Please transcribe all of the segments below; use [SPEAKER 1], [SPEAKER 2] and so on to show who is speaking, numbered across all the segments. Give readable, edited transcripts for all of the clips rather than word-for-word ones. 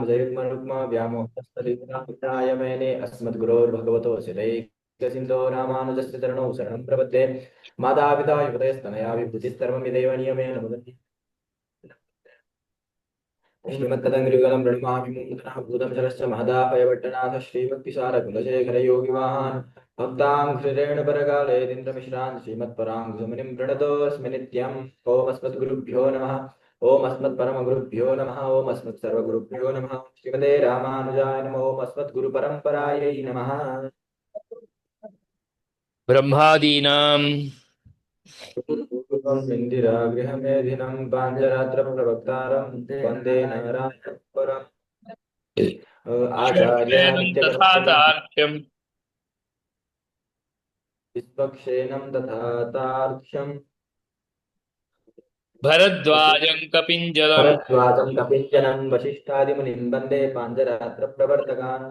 [SPEAKER 1] जयुग्मरुग्म व्यामोहतस्तदितराय मेने अस्मद्गुरोर्भगवतोऽस्य दैकसिन्धो रामानुजस्य चरणौ शरणं प्रपद्ये। मातापिता युवतयस्तनया विभूतिस्तर्वमिदैव नियमेन मुदन्ति। श्रीमत्तदङ्घ्रियुगलं प्रणमामि मूर्धनः भूतं शरश्च महदापयवट्टनाथ श्रीभक्तिसारकुलशेखरयोगिवाहान् भक्ताङ्घ्रिरेण परकालेन्द्रमिश्रान् श्रीमत्पराङ्घ्रिमुनिं प्रणतोऽस्मि नित्यम्। ॐ अस्मद्गुरुभ्यो नमः। ॐ अस्मत्परमगुरुभ्यो नमः। ॐ अस्मत्सर्वगुरुभ्यो नमः। श्रीमते रामानुजाय नमः। ॐ अस्मद्गुरुपरम्परायै नमः।
[SPEAKER 2] ब्रह्मादीनां
[SPEAKER 1] इन्दिरागृहमेधिनं पाञ्चरात्रप्रवक्तारं वन्दे नारायणं परम्
[SPEAKER 2] शक्तेनं तथा
[SPEAKER 1] आचार्यः
[SPEAKER 2] तार्क्ष्यं
[SPEAKER 1] विस्पक्षेणं तथा तार्क्ष्यं
[SPEAKER 2] भरद्वाजं कपिञ्जलं
[SPEAKER 1] भरद्वाजं कपिञ्जनं वसिष्ठादिमुनिं वन्दे पाञ्चरात्रप्रवर्तकान्।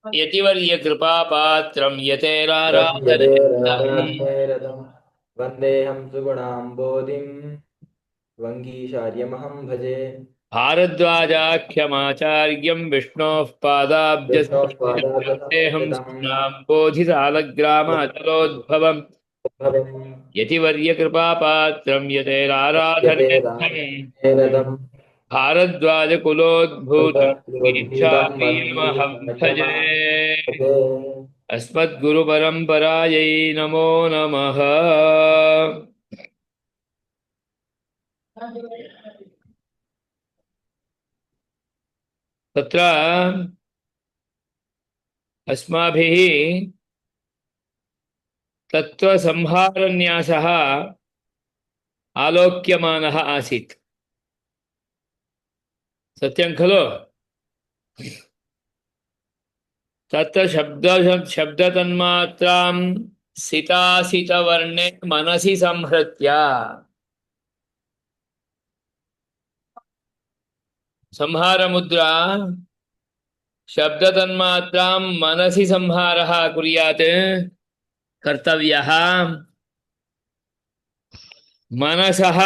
[SPEAKER 2] यतिवर्यकृपापात्रं यतेराराधनेन्दम्
[SPEAKER 1] यदेराराधनेरतं वन्देऽहं सुगुणाम्बोधिं वङ्गीशार्यमहं भजे।
[SPEAKER 2] भारद्वाजाख्यमाचार्यं विष्णोः
[SPEAKER 1] विष्णोः
[SPEAKER 2] पादाब्जसंश्रितम् सुगुणां बोधिसालग्रामाचलोद्भवम्
[SPEAKER 1] पादाब्जसंश्रितम्
[SPEAKER 2] यतिवर्यकृपापात्रं यतेराराधनेन्दम्
[SPEAKER 1] यदेराराधनेरतं
[SPEAKER 2] भारद्वाजकुलोद्भूतं
[SPEAKER 1] कुलोद्भूतं
[SPEAKER 2] गीतामहं भजे।
[SPEAKER 1] भजे।
[SPEAKER 2] अस्मद्गुरुपरम्परायै नमो नमः। तत्र अस्माभिः तत्त्वसंहारन्यासः आलोक्यमानः आसीत्। सत्यं खलु? तत्र शब्दतन्मात्रां सितासितवर्णे मनसि संहृत्य संहारमुद्रा शब्दतन्मात्रां मनसि संहारः कुर्यात् कर्तव्यः। मनसः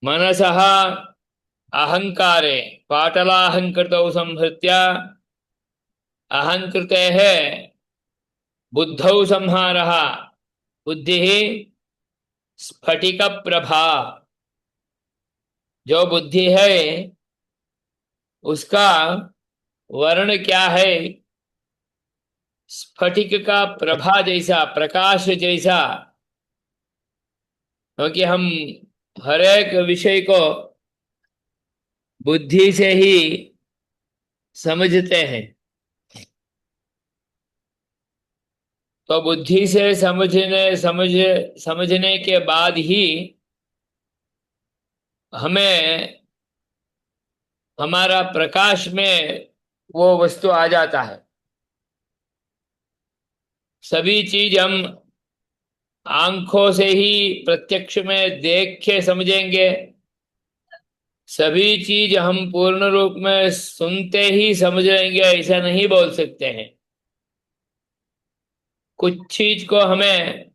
[SPEAKER 2] मनसः अहंकारे पाटलाहंकृतौ संहृत्य अहंकृतेः बुद्धौ संहारः। बुद्धिः स्फटिक प्रभा, जो बुद्धि है उसका वर्ण क्या है? स्फटिक का प्रभा जैसा, प्रकाश जैसा। क्योंकि हम हर एक विषय को बुद्धि से ही समझते हैं, तो बुद्धि से समझने के बाद ही हमें हमारा प्रकाश में वो वस्तु आ जाता है। सभी चीज हम आंखों से ही प्रत्यक्ष में देख के समझेंगे, सभी चीज हम पूर्ण रूप में सुनते ही समझ लेंगे, ऐसा नहीं बोल सकते हैं। कुछ चीज को हमें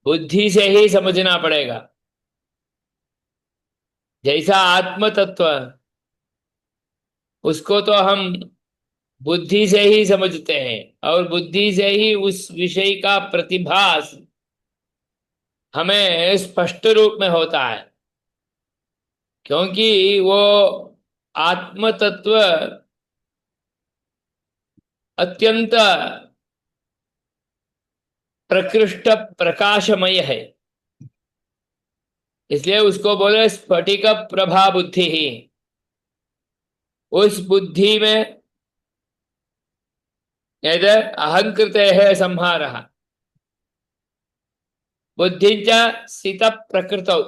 [SPEAKER 2] बुद्धि से ही समझना पड़ेगा। जैसा आत्म तत्व, उसको तो हम बुद्धि से ही समझते हैं और बुद्धि से ही उस विषय का प्रतिभास हमें स्पष्ट रूप में होता है। क्योंकि वो आत्म तत्व अत्यंत प्रकृष्ट प्रकाशमय है, इसलिए उसको बोले स्फटिक प्रभा बुद्धि ही। उस बुद्धि में यद अहंकृते है संहारः बुद्धि च सित प्रकृतौ,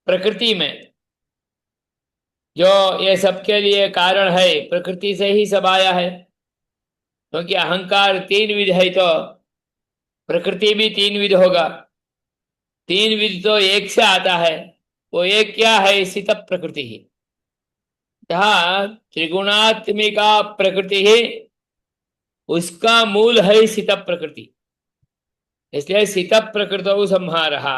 [SPEAKER 2] प्रकृति में जो ये सबके लिए कारण है, प्रकृति से ही सब आया है। क्योंकि अहंकार तीन विध है तो प्रकृति भी तीन विध होगा। तीन विध तो एक से आता है, वो एक क्या है? सित प्रकृति ही। जहाँ त्रिगुणात्मिका प्रकृति है, उसका मूल है सित प्रकृति। इसलिए सित प्रकृतौ संहारः।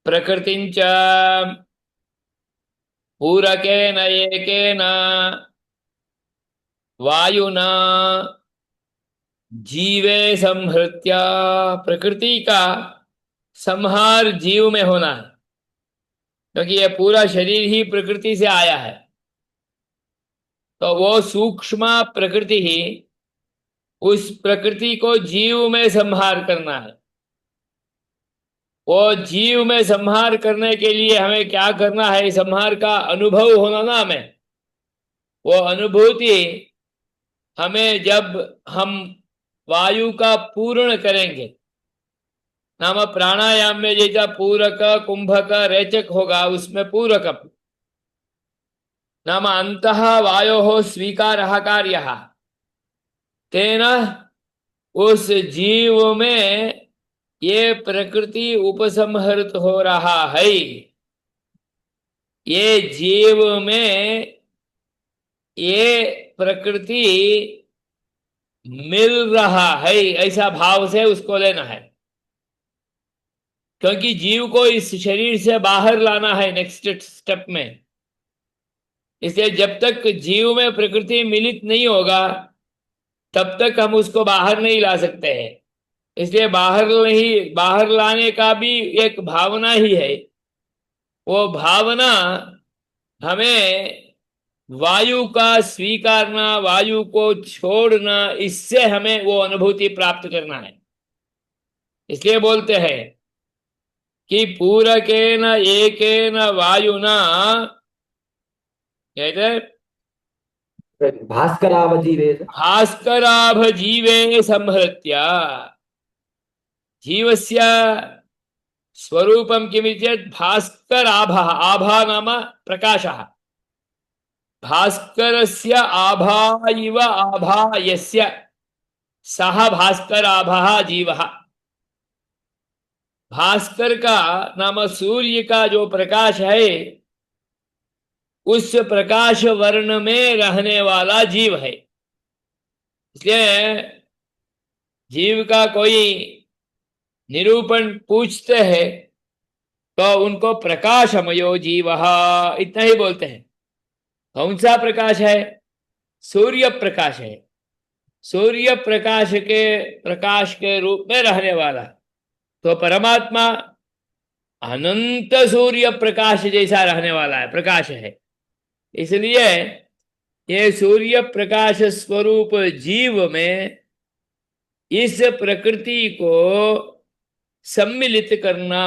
[SPEAKER 2] प्रकृतिंच पूरकेन एकेन वायुना जीवे संहृत्य। प्रकृति का संहार जीव में होना है, क्योंकि ये पूरा शरीर ही प्रकृति से आया है। तो वो सूक्ष्म प्रकृति ही, उस प्रकृति को जीव में संहार करना है। वो जीव में संहार करने के लिए हमें क्या करना है? संहार का अनुभव होना ना हमें। वो अनुभूति हमें जब हम वायु का पूर्ण करेंगे, नाम प्राणायाम में जैसा पूरक कुंभक रेचक होगा, उसमें पूरक नाम अंतः वायोः स्वीकारः कार्यः, तेन उस जीव में ये प्रकृति उपसंहृत हो रहा है। ये जीव में ये प्रकृति मिल रहा है, ऐसा भाव से उसको लेना है। क्योंकि जीव को इस शरीर से बाहर लाना है नेक्स्ट स्टेप में। इसलिए जब तक जीव में प्रकृति मिलित नहीं होगा, तब तक हम उसको बाहर नहीं ला सकते हैं। इसलिए बाहर लाने का भी एक भावना ही है। वो भावना हमें वायु का स्वीकारना, वायु को छोड़ना, इससे हमें वो अनुभूति प्राप्त करना है। इसलिए बोलते हैं कि पूरकेन एकेन वायुना, कहते
[SPEAKER 1] भास्करावजीवे
[SPEAKER 2] भास्कराभ जीवे संहृत्य। जीवस्य स्वरूपं किमिति चेत् भास्कराभः। आभा नाम प्रकाशः। भास्करस्य आभा इव आभा यस्य सः भास्कराभः जीवः। भास्कर का नाम सूर्य का जो प्रकाश है, उस प्रकाश वर्ण में रहने वाला जीव है। इसलिए जीव का कोई निरूपण पूछते हैं तो उनको प्रकाशमयो जीवः इतना ही बोलते हैं। कौन सा प्रकाश है? सूर्य प्रकाश है। सूर्य प्रकाश के रूप में रहने वाला। तो परमात्मा अनंत सूर्य प्रकाश जैसा रहने वाला है, प्रकाश है। इसलिए ये सूर्य प्रकाश स्वरूप जीव में इस प्रकृति को सम्मिलित करना,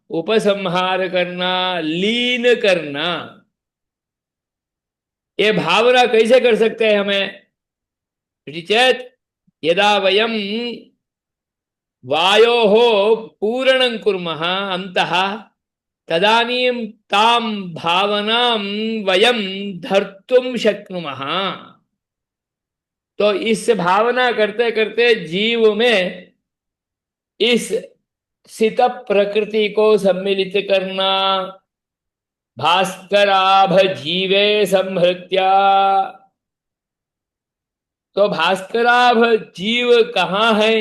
[SPEAKER 2] उपसंहार करना, लीन करना, ये भावना कैसे कर सकते हैं हमें? चेत यदा वयम वायोः पूरणं कुर्मः अंतः, तदानीं तां भावनां वयं धर्तुं शक्नुमः। तो इस भावना करते करते जीव में इस सित प्रकृति को सम्मिलित करना। भास्कराभ जीवे संहृत्य। तो भास्कराभ जीव कहाँ है?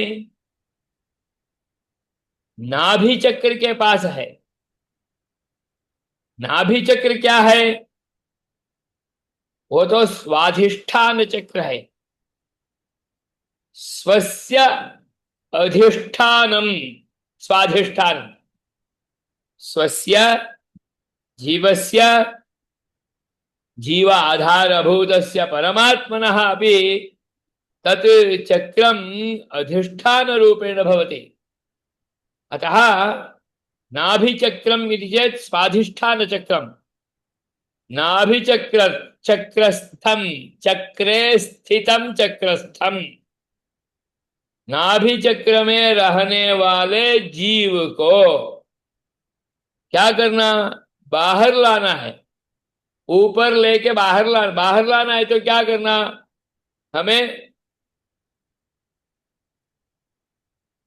[SPEAKER 2] नाभि चक्र के पास है। नाभि चक्र क्या है? वो तो स्वाधिष्ठान चक्र है। स्वस्य अधिष्ठानम स्वाधिष्ठान, स्वस्य जीवस्य जीव आधारभूतस्य परमात्मनः अपि तत् चक्रम अधिष्ठान रूपेण भवति। अतः नाभिचक्रम इति चेत् स्वाधिष्ठान चक्रम। नाभिचक्र चक्रस्थम, चक्रे स्थितम चक्रस्थम। नाभि चक्र में रहने वाले जीव को क्या करना? बाहर लाना है। ऊपर लेके बाहर लाना है। तो क्या करना हमें?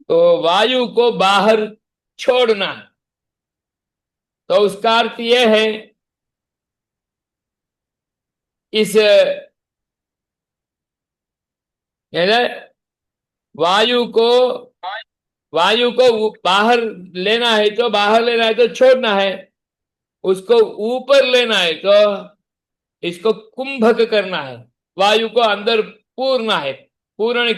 [SPEAKER 2] तो वायु को बाहर छोड़ना है। तो उसका अर्थ यह है इस यानी वायु को बाहर लेना है तो छोड़ना है, उसको ऊपर लेना है तो इसको कुंभक करना है, वायु को अंदर पूरना है। पूर्ण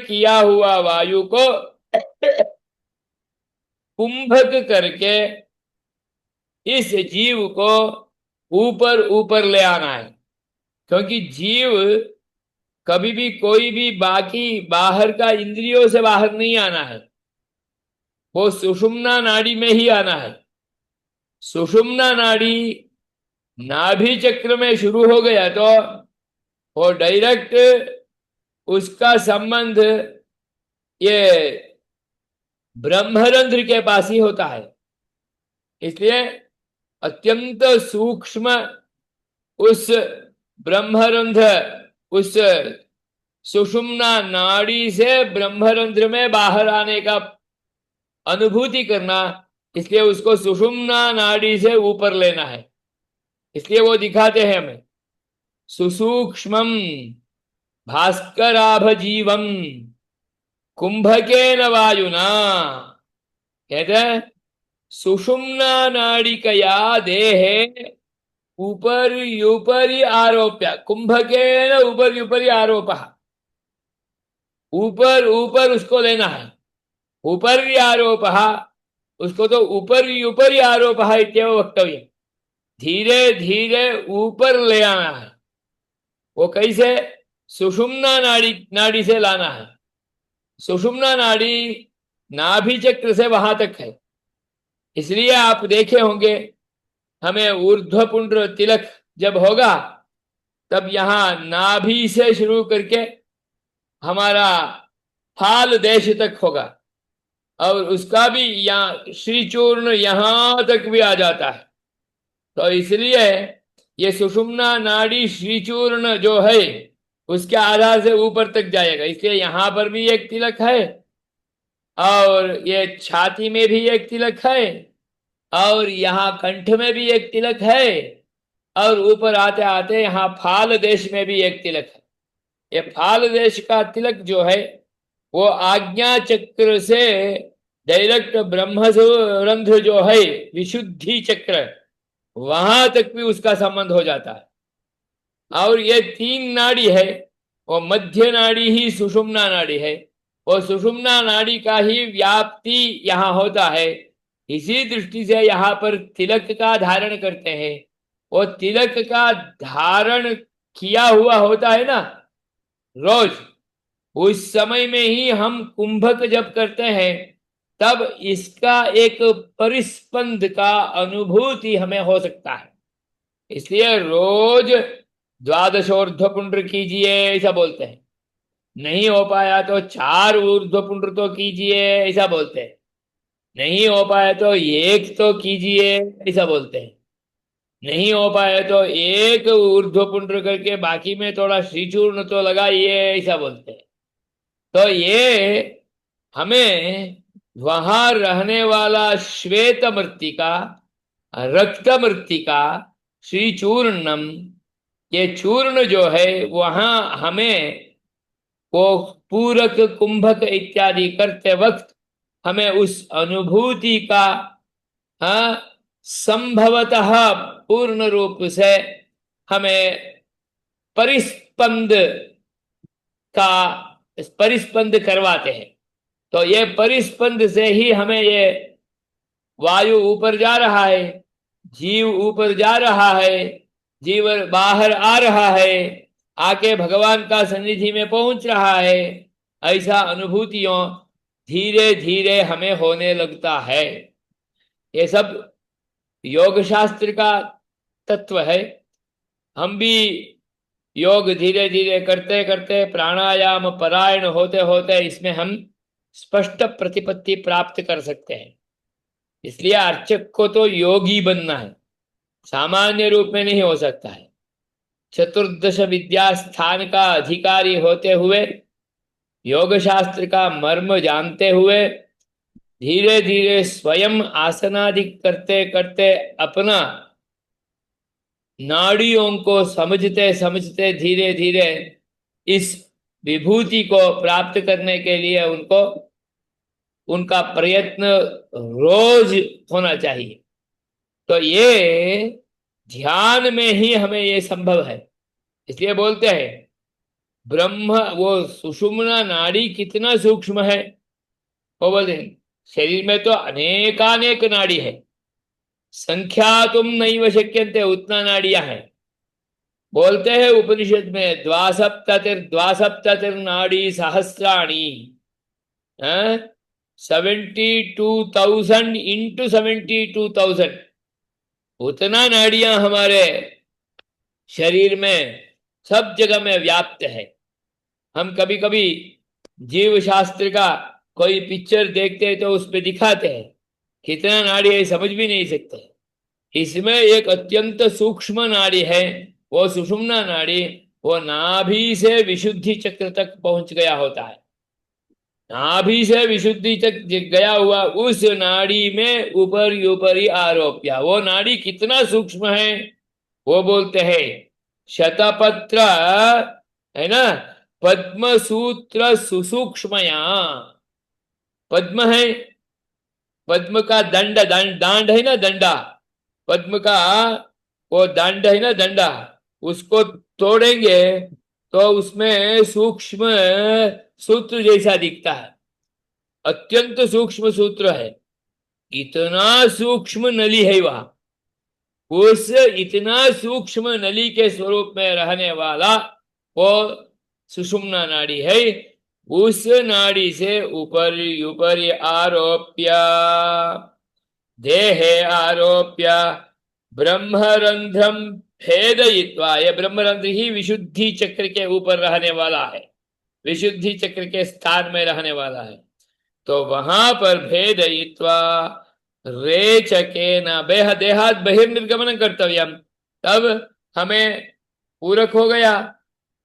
[SPEAKER 2] किया हुआ वायु को कुंभक करके इस जीव को ऊपर ऊपर ले आना है। क्योंकि जीव कभी भी कोई भी बाकी बाहर का इंद्रियों से बाहर नहीं आना है, वो सुषुम्ना नाड़ी में ही आना है। सुषुम्ना नाड़ी नाभि चक्र में शुरू हो गया तो वो डायरेक्ट उसका संबंध ये ब्रह्मरंध्र के पास ही होता है। इसलिए अत्यंत सूक्ष्म उस ब्रह्मरंध्र, उस सुषुम्ना नाड़ी से ब्रह्मरंध्र में बाहर आने का अनुभूति करना, इसलिए उसको सुषुम्ना नाड़ी से ऊपर लेना है। इसलिए वो दिखाते हैं हमें सुसूक्ष्मम भास्कराभ जीवम कुंभकेन वायुना, कहते हैं सुषुम्ना नाड़िकया देहे उपरि उपरि आरोप्य, कुंभकेन उपरि उपरि आरोप, ऊपर ऊपर उसको लेना है। उपरि आरोप, उसको तो ऊपर ऊपर आरोप इत्येव वक्तव्य, धीरे धीरे ऊपर ले आना है। वो कैसे? सुषुम्ना नाड़ी से लाना है। सुषुम्ना नाड़ी नाभि चक्र से वहां तक है। इसलिए आप देखे होंगे हमें ऊर्ध्वपुंड्र तिलक जब होगा तब यहां नाभि से शुरू करके हमारा फाल देश तक होगा, और उसका भी यहाँ श्रीचूर्ण यहां तक भी आ जाता है। तो इसलिए ये सुषुम्ना नाड़ी श्रीचूर्ण जो है उसके आधार से ऊपर तक जाएगा। इसलिए यहां पर भी एक तिलक है, और ये छाती में भी एक तिलक है, और यहाँ कंठ में भी एक तिलक है, और ऊपर आते आते यहाँ फाल देश में भी एक तिलक है। ये फाल देश का तिलक जो है वो आज्ञा चक्र से डायरेक्ट ब्रह्मरंध्र जो है विशुद्धि चक्र, वहां तक भी उसका संबंध हो जाता है। और ये 3 नाड़ी है, वो मध्य नाड़ी ही सुषुम्ना नाड़ी है, वो सुषुम्ना नाड़ी का ही व्याप्ति यहाँ होता है। इसी दृष्टि से यहाँ पर तिलक का धारण करते हैं। वो तिलक का धारण किया हुआ होता है ना रोज, उस समय में ही हम कुंभक जब करते हैं तब इसका एक परिस्पंद का अनुभूति हमें हो सकता है। इसलिए रोज 12 ऊर्ध्वपुंड्र कीजिए ऐसा बोलते हैं। नहीं हो पाया तो 4 ऊर्ध्वपुंड्र तो कीजिए ऐसा बोलते हैं। नहीं हो पाया तो 1 तो कीजिए ऐसा बोलते हैं। नहीं हो पाया तो 1 ऊर्ध्वपुंड्र करके बाकी में थोड़ा श्रीचूर्ण तो लगाइए ऐसा बोलते हैं। तो ये हमें वहां रहने वाला श्वेत मृत्तिका, रक्त मृत्तिका, श्रीचूर्णम, ये चूर्ण जो है वहां हमें वो पूरक कुंभक इत्यादि करते वक्त हमें उस अनुभूति का संभवतः पूर्ण रूप से हमें परिस्पंद करवाते हैं। तो ये परिस्पंद से ही हमें ये वायु ऊपर जा रहा है, जीव ऊपर जा रहा है, जीव बाहर आ रहा है, आके भगवान का सन्निधि में पहुंच रहा है, ऐसा अनुभूतियों धीरे धीरे हमें होने लगता है। ये सब योग शास्त्र का तत्व है। हम भी योग धीरे धीरे करते करते प्राणायाम परायण होते होते इसमें हम स्पष्ट प्रतिपत्ति प्राप्त कर सकते हैं। इसलिए अर्चक को तो योगी बनना है, सामान्य रूप में नहीं हो सकता है। चतुर्दश विद्या स्थान का अधिकारी होते हुए, योग शास्त्र का मर्म जानते हुए, धीरे धीरे स्वयं आसनादि करते करते अपना नाड़ियों को समझते समझते धीरे धीरे इस विभूति को प्राप्त करने के लिए उनको उनका प्रयत्न रोज होना चाहिए। तो ये ध्यान में ही हमें ये संभव है। इसलिए बोलते हैं ब्रह्म, वो सुषुम्ना नाड़ी कितना सूक्ष्म है। वो बोलते हैं शरीर में तो अनेकानेक नाड़ी है, संख्या तुम नैव शक्यन्ते, उतना नाड़ियां हैं। बोलते हैं उपनिषद में द्वासप्ततिर्नाड़ी सहस्राणी, 72,000 इंटू 72,000, उतना नाड़ियां हमारे शरीर में सब जगह में व्याप्त है। हम कभी कभी जीव शास्त्र का कोई पिक्चर देखते हैं तो उसमें दिखाते हैं कितना नाड़ी है, समझ भी नहीं सकते। इसमें एक अत्यंत सूक्ष्म नाड़ी है, वो सुषुम्ना नाड़ी, वो नाभि से विशुद्धि चक्र तक पहुंच गया होता है। नाभि से विशुद्धि तक गया हुआ उस नाड़ी में ऊपर ऊपरी आरोप्या, वो नाड़ी कितना सूक्ष्म है। वो बोलते हैं शतपत्र, है ना, पद्म सूत्र सुसूक्ष्मया। पद्म है, पद्म का दंड दांड है ना, दंडा, पद्म का वो दंड है ना, दंडा, उसको तोड़ेंगे तो उसमें सूक्ष्म सूत्र जैसा दिखता है, अत्यंत सूक्ष्म सूत्र है। इतना सूक्ष्म नली है वहां, उस इतना सूक्ष्म नली के स्वरूप में रहने वाला वो सुषुम्ना नाड़ी है। उस नाड़ी से ऊपर ऊपर आरोप्य देहे आरोप्य ब्रह्मरंध्रम भेदयित्वा, ये ब्रह्मरंध्र ही विशुद्धि चक्र के ऊपर रहने वाला है, विशुद्धि चक्र के स्थान में रहने वाला है। तो वहां पर भेदयित्वा रेचकेन देहात बहिर्निर्गमन कर्तव्यम, तब हमें पूरक हो गया,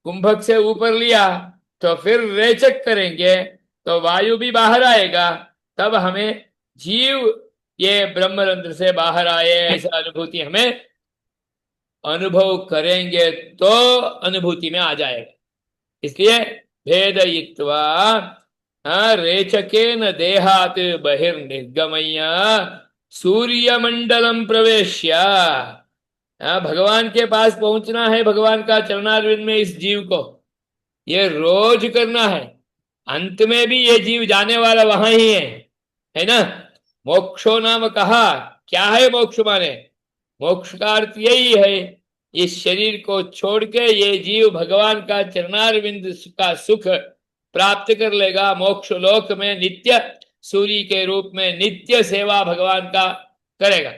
[SPEAKER 2] कुंभक से ऊपर लिया तो फिर रेचक करेंगे तो वायु भी बाहर आएगा, तब हमें जीव ये ब्रह्मरंध्र से बाहर आए ऐसा अनुभूति हमें अनुभव करेंगे तो अनुभूति में आ जाएगा। इसलिए भेदयित्वा रेचकेन देहात बहिर्निर्गमय्य सूर्यमंडलम प्रवेश्य, भगवान के पास पहुंचना है, भगवान का चरणारविंद में इस जीव को ये रोज करना है। अंत में भी ये जीव जाने वाला वहां ही है ना। मोक्षो नाम कहा, क्या है मोक्ष माने? मोक्ष का अर्थ यही है, इस शरीर को छोड़ के ये जीव भगवान का चरणारविंद का सुख प्राप्त कर लेगा, मोक्ष लोक में नित्य सूर्य के रूप में नित्य सेवा भगवान का करेगा।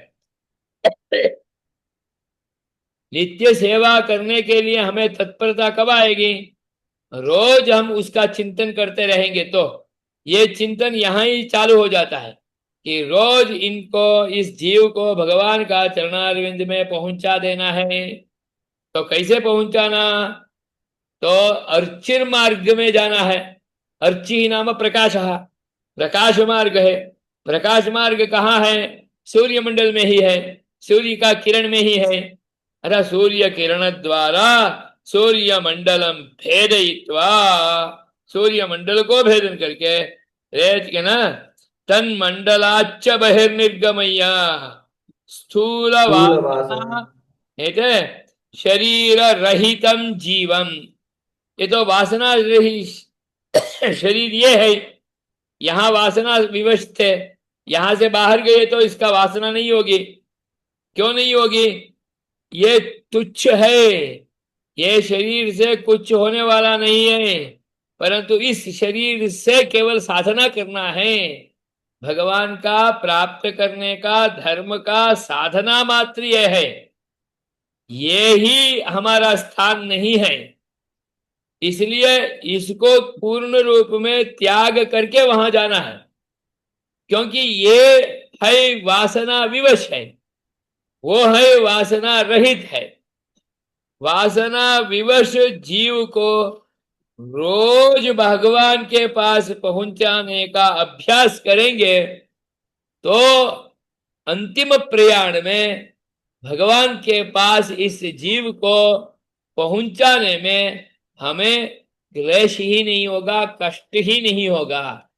[SPEAKER 2] नित्य सेवा करने के लिए हमें तत्परता कब आएगी? रोज हम उसका चिंतन करते रहेंगे तो ये चिंतन यहाँ ही चालू हो जाता है कि रोज इनको, इस जीव को भगवान का चरणारविंद में पहुंचा देना है। तो कैसे पहुंचाना? तो अर्चिर मार्ग में जाना है। अर्चि नाम प्रकाश, प्रकाश मार्ग है। प्रकाश मार्ग कहाँ है? सूर्यमंडल में ही है, सूर्य का किरण में ही है। अरे सूर्य किरण द्वारा सूर्य मंडलम भेदयित्वा, सूर्य मंडल को भेदन करके रेच के ना तन मंडलाच्च बहिर्निर्गमय्य स्थूल वासना शरीर रहितम जीवम। ये तो वासना रहित शरीर ये है, यहाँ वासना विवश थे, यहां से बाहर गए तो इसका वासना नहीं होगी। क्यों नहीं होगी? ये तुच्छ है, ये शरीर से कुछ होने वाला नहीं है, परंतु इस शरीर से केवल साधना करना है, भगवान का प्राप्त करने का धर्म का साधना मात्र ये है, ये ही हमारा स्थान नहीं है। इसलिए इसको पूर्ण रूप में त्याग करके वहां जाना है, क्योंकि ये है वासना विवश है, वो है वासना रहित है। वासना विवश जीव को रोज भगवान के पास पहुंचाने का अभ्यास करेंगे तो अंतिम प्रयाण में भगवान के पास इस जीव को पहुंचाने में हमें क्लेश ही नहीं होगा, कष्ट ही नहीं होगा।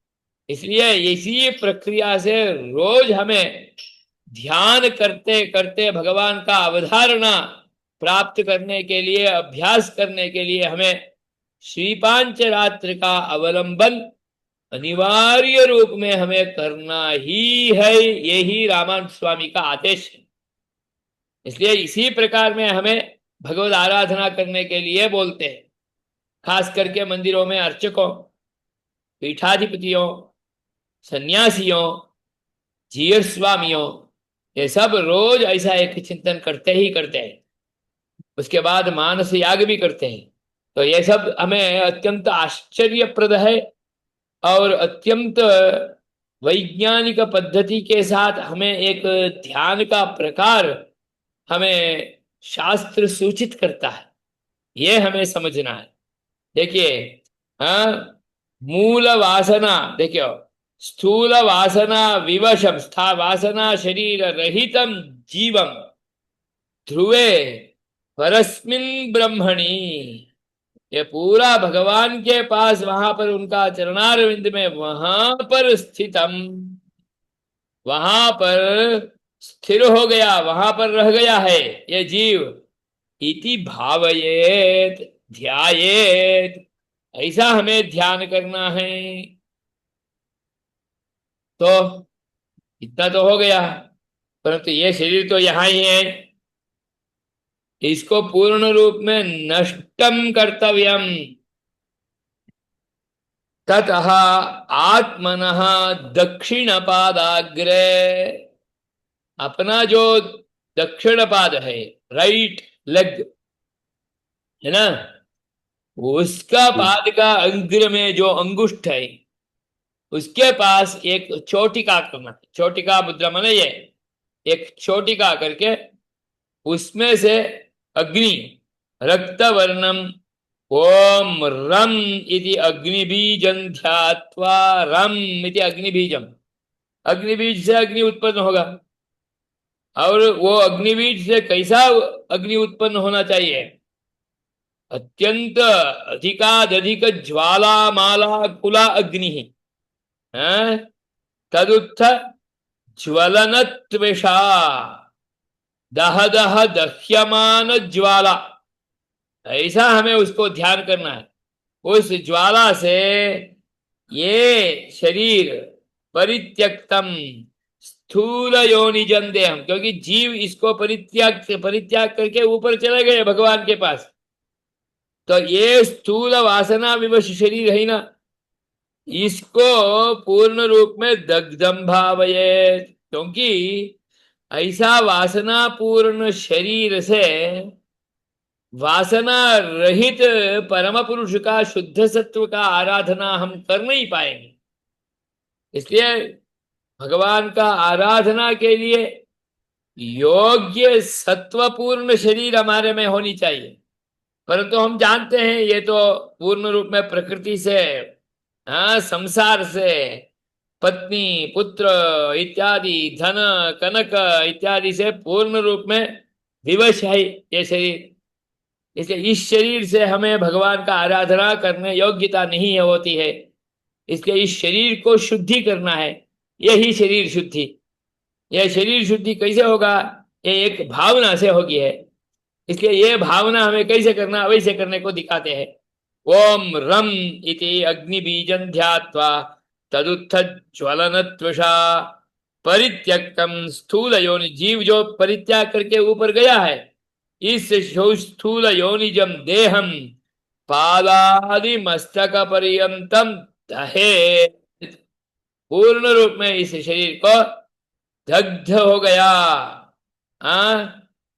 [SPEAKER 2] इसलिए इसी प्रक्रिया से रोज हमें ध्यान करते करते भगवान का अवधारणा प्राप्त करने के लिए, अभ्यास करने के लिए हमें श्रीपांच रात्र का अवलंबन अनिवार्य रूप में हमें करना ही है। यही रामानंद स्वामी का आदेश है। इसलिए इसी प्रकार में हमें भगवत आराधना करने के लिए बोलते हैं। खास करके मंदिरों में अर्चकों, पीठाधिपतियों, सन्यासियों, जीयर स्वामियों, ये सब रोज ऐसा एक चिंतन करते ही करते हैं। उसके बाद मानस याग भी करते हैं। तो ये सब हमें अत्यंत आश्चर्यप्रद है और अत्यंत वैज्ञानिक पद्धति के साथ हमें एक ध्यान का प्रकार हमें शास्त्र सूचित करता है। ये हमें समझना है। देखिए, हाँ, मूल वासना, देखियो, स्थूल वासना विवशम, स्था वासना शरीर रहितम जीवम ध्रुवे परस्मिन ब्रह्मणि। ये पूरा भगवान के पास, वहां पर उनका चरणारविंद में, वहां पर स्थितम, वहां पर स्थिर हो गया, वहां पर रह गया है ये जीव। इति भावयेत, ध्यायेत, ऐसा हमें ध्यान करना है। तो इतना तो हो गया, परंतु ये शरीर तो यहाँ ही है, इसको पूर्ण रूप में नष्टम कर्तव्यम। ततः आत्मनः दक्षिण पादाग्रे, अपना जो दक्षिण पाद है, राइट लेग है ना, उसका पाद का अग्र में जो अंगुष्ठ है, उसके पास एक चोटिका करना। चोटिका मुद्रा माने ये एक चोटिका करके उसमें से अग्नि रक्त वर्णम ओम रम इति अग्निबीजं ध्यात्वा, रम इति अग्निबीजम, अग्निबीज से अग्नि उत्पन्न होगा। और वो अग्निबीज से कैसा अग्नि उत्पन्न होना चाहिए? अत्यंत अधिकाधिक ज्वालामाला कुला अग्नि है, तदुत्थ ज्वलन त्वेषा, दह दह दह्यमान ज्वाला, ऐसा हमें उसको ध्यान करना है। उस ज्वाला से ये शरीर परित्यक्तम स्थूल योनिजन देहम, क्योंकि जीव इसको परित्याग परित्याग करके ऊपर चले गए भगवान के पास। तो ये स्थूल वासना विवश शरीर है ना, इसको पूर्ण रूप में दग्धम भावये, क्योंकि ऐसा वासना पूर्ण शरीर से वासना रहित परम पुरुष का, शुद्ध सत्व का आराधना हम कर नहीं पाएंगे। इसलिए भगवान का आराधना के लिए योग्य सत्वपूर्ण शरीर हमारे में होनी चाहिए। परंतु हम जानते हैं ये तो पूर्ण रूप में प्रकृति से, हाँ, संसार से, पत्नी पुत्र इत्यादि, धन कनक इत्यादि से पूर्ण रूप में विवश है ये शरीर। इसलिए इस शरीर से हमें भगवान का आराधना करने योग्यता नहीं होती है। इसलिए इस शरीर को शुद्धि करना है, यही शरीर शुद्धि। यह शरीर शुद्धि कैसे होगा? ये एक भावना से होगी है। इसलिए ये भावना हमें कैसे करना, वैसे करने को दिखाते हैं। ओम रम इति अग्निबीजं ध्यात्वा तदुत्थ ज्वलनत्वषा परित्यक्तम स्थूल योनि, जीव जो परित्याग करके ऊपर गया है, इस स्थूल योनिजम देहम पादादि मस्तक पर्यंतम दहे, पूर्ण रूप में इस शरीर को दग्ध हो गया।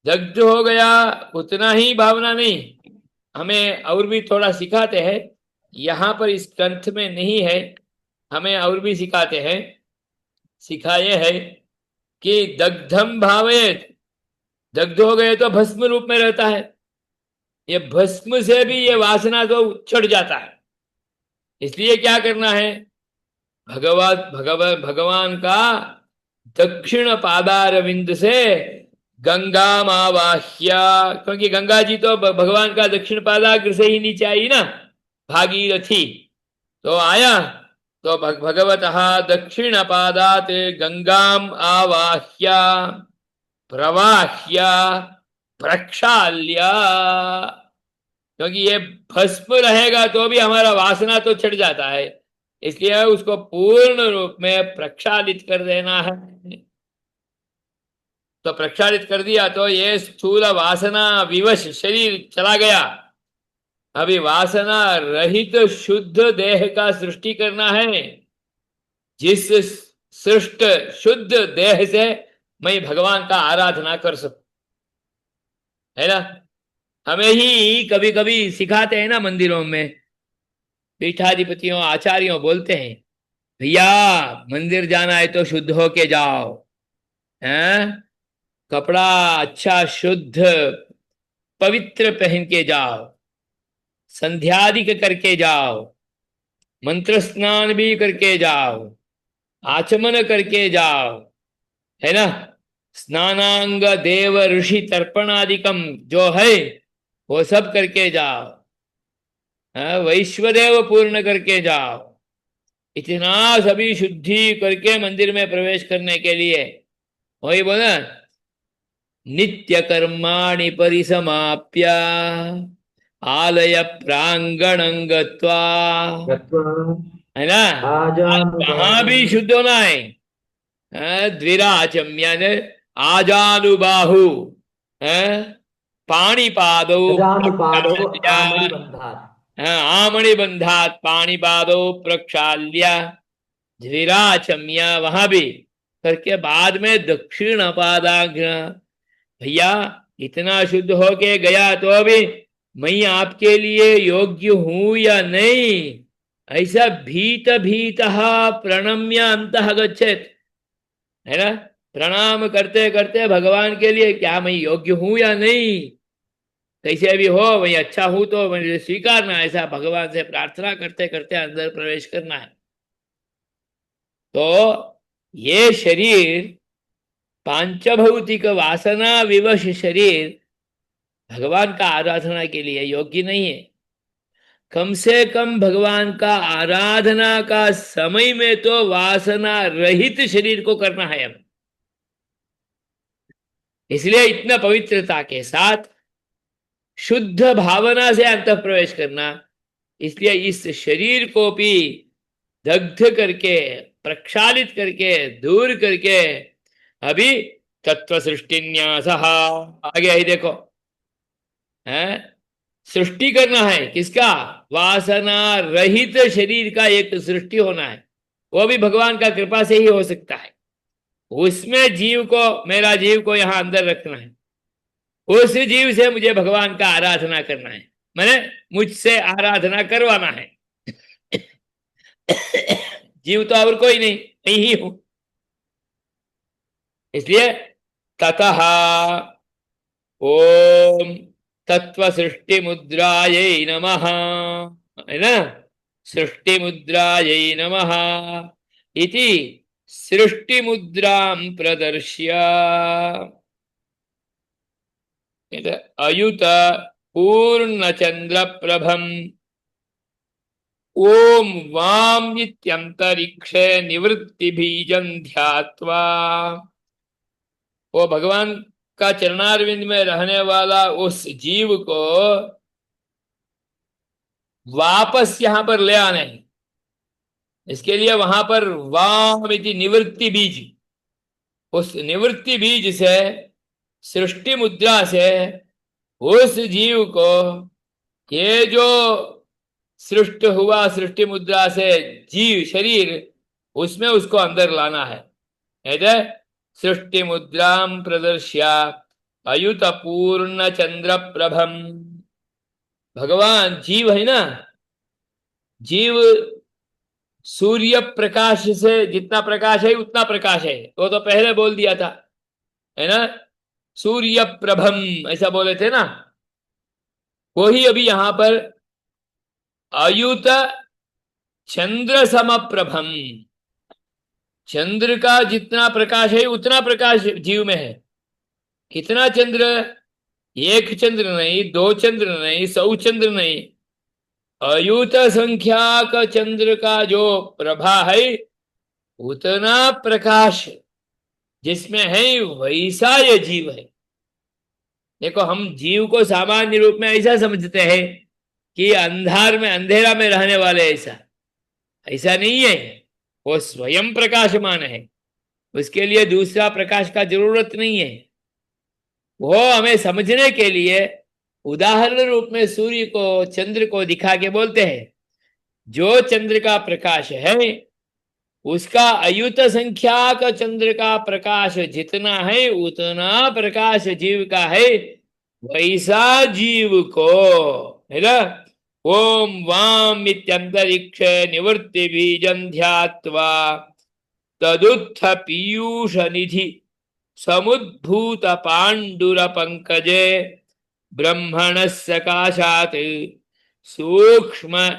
[SPEAKER 2] दग्ध हो गया, उतना ही भावना नहीं, हमें और भी थोड़ा सिखाते हैं। यहाँ पर इस ग्रंथ में नहीं है, हमें और भी सिखाते हैं। सिखाए है कि दग्धम भावेत, दग्ध हो गए तो भस्म रूप में रहता है। ये भस्म से भी ये वासना तो चढ़ जाता है। इसलिए क्या करना है? भगवान का दक्षिण पादारविंद से गंगा मावाह्य, क्योंकि गंगा जी तो भगवान का दक्षिण पादाग्र से ही नीचे आई ना, भागीरथी। तो आया तो भगवतः दक्षिण पादात गंगाम आवाह्य प्रवाह्य प्रक्षाल्य, क्योंकि ये भस्म रहेगा तो भी हमारा वासना तो चढ़ जाता है, इसलिए उसको पूर्ण रूप में प्रक्षालित कर देना है। तो प्रक्षालित कर दिया तो ये स्थूल वासना विवश शरीर चला गया। अभी वासना रहित शुद्ध देह का सृष्टि करना है, जिस सृष्ट शुद्ध देह से मैं भगवान का आराधना कर सकूं, है ना। हमें ही कभी कभी सिखाते हैं ना मंदिरों में, पीठाधिपतियों आचार्यों बोलते हैं, भैया मंदिर जाना है तो शुद्ध होके जाओ, हैं, कपड़ा अच्छा शुद्ध पवित्र पहन के जाओ, संध्यादिक करके जाओ, मंत्र स्नान भी करके जाओ, आचमन करके जाओ, है ना। स्नानांग देव ऋषि तर्पणादिकम जो है वो सब करके जाओ, वैश्वदेव पूर्ण करके जाओ। इतना सभी शुद्धि करके मंदिर में प्रवेश करने के लिए वही बोला, नित्य कर्माणि परिसमाप्य आलय प्रांगणं गत्वा, है ना। वहां भी शुद्ध होना है, द्विराचम्य आजानुबाहु, पाणिपादौ आमणिबंधात पाणिपादौ प्रक्षाल्य द्विराचम्य, वहां भी करके बाद में दक्षिण पादाग्र। भैया इतना शुद्ध होके गया तो अभी मैं आपके लिए योग्य हूं या नहीं, ऐसा भीत भीत प्रणम्य अंतः गच्छेत, है ना। प्रणाम करते करते भगवान के लिए, क्या मैं योग्य हूं या नहीं, कैसे भी हो मैं अच्छा हूं तो मुझे स्वीकारना, ऐसा भगवान से प्रार्थना करते करते अंदर प्रवेश करना है। तो ये शरीर पांचभौतिक वासना विवश शरीर भगवान का आराधना के लिए योग्य नहीं है। कम से कम भगवान का आराधना का समय में तो वासना रहित शरीर को करना है हम, इसलिए इतना पवित्रता के साथ शुद्ध भावना से अंत प्रवेश करना। इसलिए इस शरीर को भी दग्ध करके प्रक्षालित करके दूर करके अभी तत्व सृष्टि न्यास, आगे ही देखो, है सृष्टि करना है किसका, वासना रहित शरीर का एक सृष्टि होना है, वो भी भगवान का कृपा से ही हो सकता है। उसमें जीव को, मेरा जीव को यहां अंदर रखना है, उस जीव से मुझे भगवान का आराधना करना है, मैंने मुझसे आराधना करवाना है। जीव तो और कोई नहीं, मैं ही हूं। इसलिए ततः ओम तत्व सृष्टि मुद्रायै नमः, है ना, सृष्टि मुद्रायै नमः इति सृष्टि मुद्रां प्रदर्श्य अयुत पूर्णचंद्र प्रभम ओम वाम इत्यंतरिक्षे निवृत्ति बीजं ध्यात्वा, वो भगवान का चरणारविंद में रहने वाला उस जीव को वापस यहां पर ले आना है। इसके लिए वहां पर वाम इति निवृत्ति बीज, उस निवृत्ति बीज से सृष्टि मुद्रा से उस जीव को, ये जो सृष्ट हुआ सृष्टि मुद्रा से जीव शरीर, उसमें उसको अंदर लाना है। सृष्टि मुद्रां प्रदर्श्य अयुत पूर्ण चंद्र प्रभम, भगवान जीव है ना, जीव सूर्य प्रकाश से जितना प्रकाश है उतना प्रकाश है, वो तो पहले बोल दिया था, है ना। सूर्य प्रभम ऐसा बोले थे ना, वही अभी यहां पर अयुत चंद्र सम प्रभम, चंद्र का जितना प्रकाश है उतना प्रकाश जीव में है, कितना चंद्र? एक चंद्र नहीं, दो चंद्र नहीं, 100 चंद्र नहीं, अयुत संख्याक चंद्र का जो प्रभा है उतना प्रकाश जिसमें है वैसा ये जीव है। देखो, हम जीव को सामान्य रूप में ऐसा समझते हैं कि अंधार में, अंधेरा में रहने वाले, ऐसा ऐसा नहीं है। वो स्वयं प्रकाशमान है, उसके लिए दूसरा प्रकाश का जरूरत नहीं है। वो हमें समझने के लिए उदाहरण रूप में सूर्य को, चंद्र को दिखा के बोलते हैं, जो चंद्र का प्रकाश है उसका अयुत संख्या का चंद्र का प्रकाश जितना है उतना प्रकाश जीव का है, वैसा जीव को है ना। ओम वाम इत्यंतरिक्ष निवृत्ति बीजं ध्यात्वा तदुत्थ पीयूष निधि समुद्भूत पांडुर पंकजे ब्रह्मण सकाशात सूक्ष्म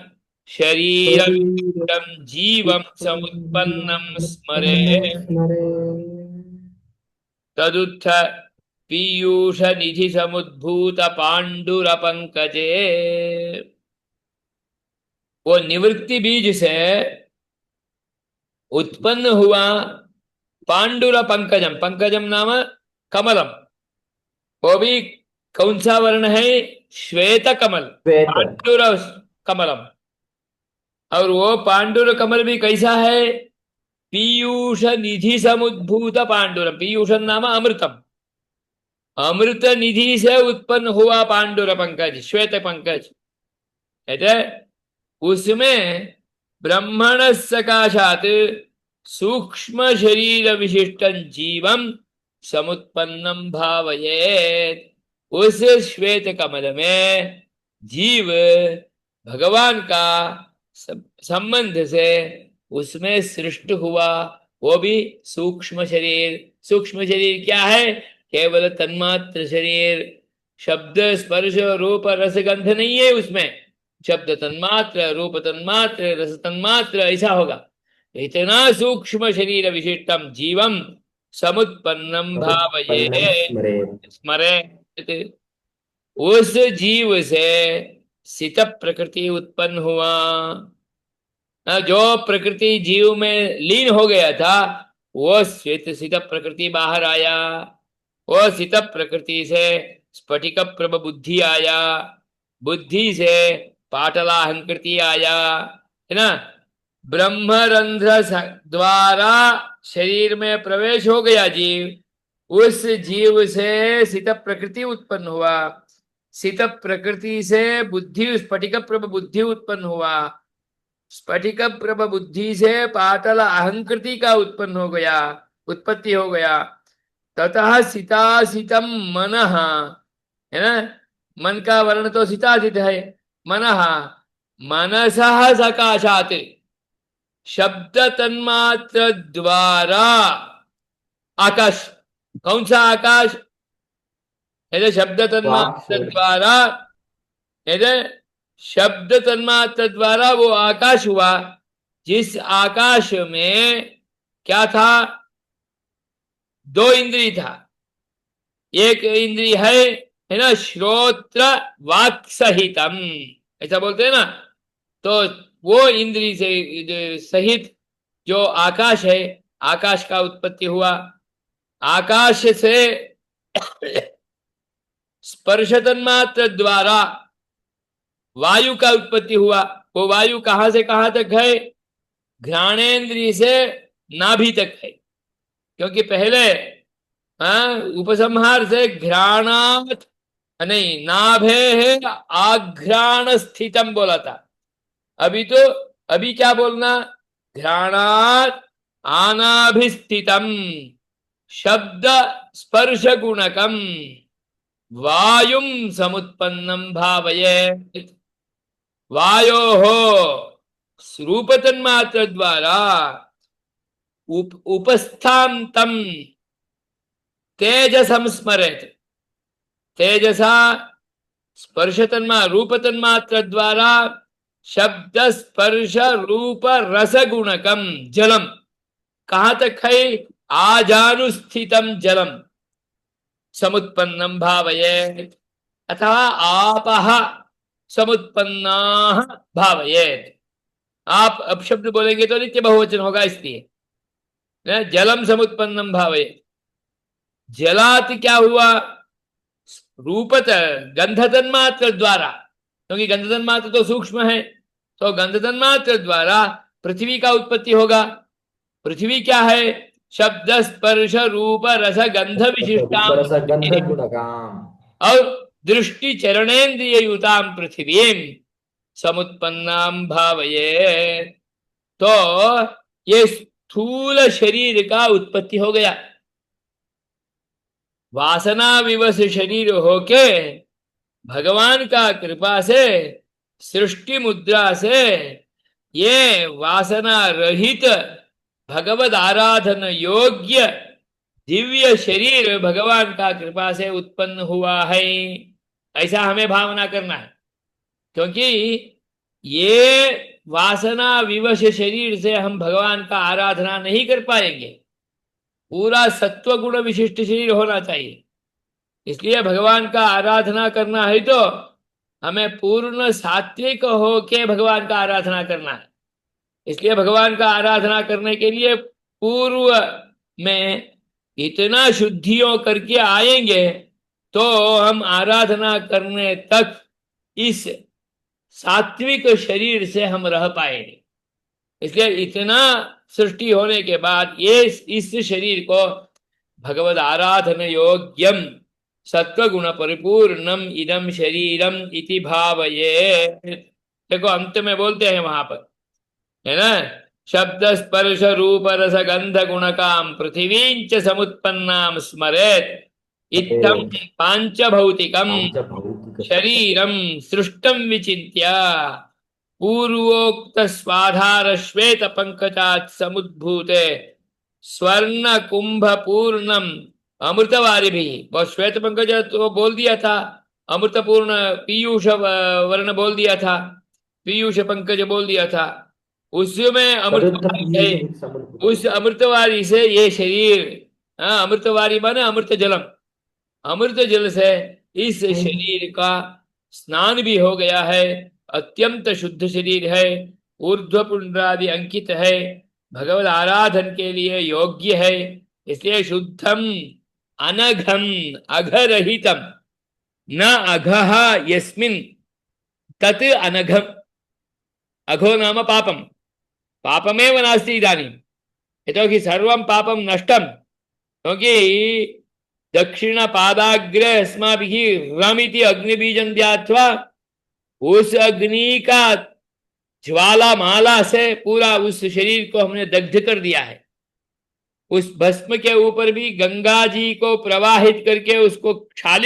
[SPEAKER 2] शरीर जीवं समुत्पन्नं स्मरे तदुत्थ पीयूष निधि समुद्भूत पांडुर पंकजे। वो निवृत्ति बीज से उत्पन्न हुआ पांडुर पंकजम, पंकजम नाम कमलम, वो भी कौन सा वर्ण है? श्वेत कमल,
[SPEAKER 1] श्वेत।
[SPEAKER 2] पांडुर कमलम। और वो पांडुर कमल भी कैसा है? पीयूष निधि समुद्भूत पांडुरम, पीयूषम नाम अमृतम, अमृत निधि से उत्पन्न हुआ पांडुर पंकज, श्वेत पंकज। कहते उसमें ब्रह्मण सकाशात सूक्ष्म शरीर विशिष्ट जीवम समुत्पन्नम भावयेत। उस श्वेत कमल में जीव भगवान का संबंध से उसमें सृष्टि हुआ, वो भी सूक्ष्म शरीर। सूक्ष्म शरीर क्या है? केवल तन्मात्र शरीर, शब्द स्पर्श रूप रस गंध नहीं है उसमें। शब्द तन्मात्र, रूप तन्मात्र, रस तन्मात्र, ऐसा होगा। इतना सूक्ष्म शरीर विशिष्टम जीवम समुत्पन्नम भावये स्मरे। उस जीव से सित प्रकृति उत्पन्न हुआ। जो प्रकृति जीव में लीन हो गया था वो श्वेत सित प्रकृति बाहर आया। वो सित प्रकृति से स्फटिक प्रभ बुद्धि आया, बुद्धि से पाटलाहंकृति आया, है ना। ब्रह्मरंध्र द्वारा शरीर में प्रवेश हो गया जीव, उस जीव से सित प्रकृति उत्पन्न हुआ। सित प्रकृति से बुद्धि, स्फटिक प्रभ बुद्धि उत्पन्न हुआ। स्फटिक प्रभ बुद्धि से पाटल अहंकृति का उत्पन्न हो गया, उत्पत्ति हो गया। ततः सितासितम मनः, है ना। मन का वर्ण तो सितासित है। मनः मनसः सकाशात शब्द तन्मात्र द्वारा आकाश। कौन सा आकाश? यदि शब्द तन्मात्र द्वारा, यदि शब्द तन्मात्र द्वारा वो आकाश हुआ, जिस आकाश में क्या था? दो इंद्रिय था। एक इंद्रिय है ना, श्रोत्र वाक् सहितम, ऐसा बोलते हैं ना। तो वो इंद्रिय से सहित जो आकाश है, आकाश का उत्पत्ति हुआ। आकाश से स्पर्श तन्मात्र द्वारा वायु का उत्पत्ति हुआ। वो वायु कहां से कहां तक है? घ्राणेन्द्रिय से नाभि तक है। क्योंकि पहले उपसंहार से घ्राणात नहीं, नाभे है आघ्राण स्थितम बोला था। अभी क्या बोलना? घ्राणात आनाभिस्थितम शब्द स्पर्श गुणकम वायुम समुत्पन्नम भावये। वायोः रूप तन्मात्र द्वारा उपस्थान्तम तेजसं स्मरेत्। तेजसा स्पर्श तन्मा रूप तन्मात्र द्वारा शब्द स्पर्श रूप रस गुणकम जलम। कहां तक है? आजानुस्थितम जलम। समुत्पन्नं भावयेत् अथवा आपः समुत्पन्नाः भावयेत्। आप अपशब्द बोलेंगे तो नित्य बहुवचन होगा, इसलिए न जलम समुत्पन्नम भावयेत्। जलात क्या हुआ? रूपत गंध तन्मात्र द्वारा, क्योंकि गंध तन्मात्र तो सूक्ष्म है, तो गंध तन्मात्र द्वारा पृथ्वी का उत्पत्ति होगा। पृथ्वी क्या है? शब्द स्पर्श रूप रस गंध विशिष्टाम
[SPEAKER 1] गंध गुणकाम
[SPEAKER 2] और दृष्टि चरणेन्द्रिय युताम पृथ्वीं समुत्पन्नाम भावये। तो ये स्थूल शरीर का उत्पत्ति हो गया। वासना विवश शरीर होके भगवान का कृपा से सृष्टि मुद्रा से ये वासना रहित भगवद आराधन योग्य दिव्य शरीर भगवान का कृपा से उत्पन्न हुआ है। ऐसा हमें भावना करना है, क्योंकि ये वासना विवश शरीर से हम भगवान का आराधना नहीं कर पाएंगे। पूरा सत्व गुण विशिष्ट शरीर होना चाहिए। इसलिए भगवान का आराधना करना है तो हमें पूर्ण सात्विक होके भगवान का आराधना करना है। इसलिए भगवान का आराधना करने के लिए पूर्व में इतना शुद्धियों करके आएंगे तो हम आराधना करने तक इस सात्विक शरीर से हम रह पाएंगे। इसलिए इतना सृष्टि होने के बाद ये इस शरीर को भगवद आराधन योग्यम सत्व गुण परिपूर्णम इदम शरीरम इति भावये। देखो अंत में बोलते हैं वहां पर, है ना, शब्द स्पर्श रूप रस गंध गुण काम पृथ्वींच समुत्पन्नाम स्मरेत इत्थं पांचभौतिकम शरीरम सृष्टम विचिन्त्य पूर्वोक्त स्वाधार श्वेत पंकजात समुद्भूते स्वर्ण कुंभ पूर्णम अमृतवारी भी। वो श्वेत पंकज तो बोल दिया था, अमृतपूर्ण पीयूष वर्ण बोल दिया था, पीयूष पंकज बोल दिया था। उसमें अमृतवारी है, उस अमृतवारी से ये शरीर, अमृतवारी माने अमृत जलम, अमृत जल से इस शरीर का स्नान भी हो गया है। अत्यंत शुद्ध शरीर है, ऊर्ध्व पुंड्रादि अंकित है, भगवत आराधन के लिए योग्य है। इसलिए शुद्धम अनघम अघरहितम न अघः यस्मिन् तत् अनघम। अघो नाम पापम, पापमेव नास्ति इदानीं, यतोहि सर्वं पापं नष्टं। क्योंकि दक्षिण पादाग्रे अस्माभिः रमिति अग्निबीजं ध्यात्वा उस अग्नि का ज्वाला माला से पूरा उस शरीर को हमने दग्ध कर दिया है। उस भस्म के ऊपर भी गंगा जी को प्रवाहित करके उसको क्षालित